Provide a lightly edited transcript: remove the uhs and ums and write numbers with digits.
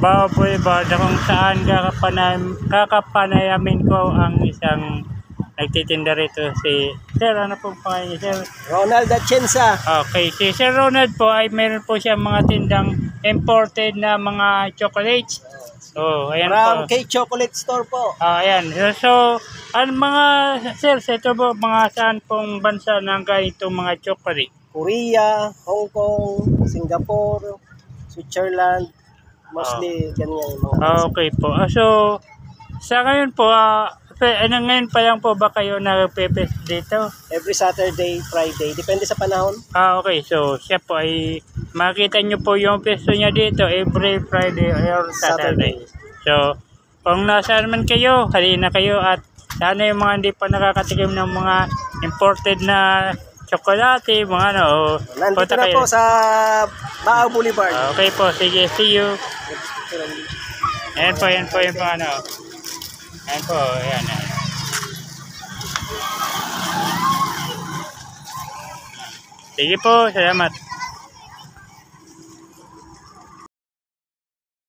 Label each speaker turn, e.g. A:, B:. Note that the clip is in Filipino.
A: Bao Boulevard kung saan kakapanayamin ko ang isang nagtitinda rito si Sir, ano po pangalan niya, Sir?
B: Ronald Atienza.
A: Okay, si Sir Ronald po ay meron po siya mga tindang imported na mga chocolates. Oh, ayan
B: From
A: po.
B: K-Chocolate Store po.
A: Ayan. So, ang mga Sir, ito po mga saan pong bansa nanggaling itong mga chocolate?
B: Korea, Hong Kong, Singapore, Switzerland. Mostly ganyan yung mga bansa.
A: Okay po. So, sa ngayon po, ngayon pa lang po ba kayo nagpepes dito?
B: Every Saturday, Friday. Depende sa panahon.
A: Okay. So, siya po ay makita nyo po yung pesto niya dito every Friday or Saturday. So, kung nasaan man kayo, halina kayo at sana yung mga hindi pa nakakatikim ng mga imported na tsokolate, mga ano.
B: Nandito na po sa Bao Boulevard.
A: Okay po. Sige, see you. Ayan po yung ano. Ayan po, ayan. Sige po, salamat.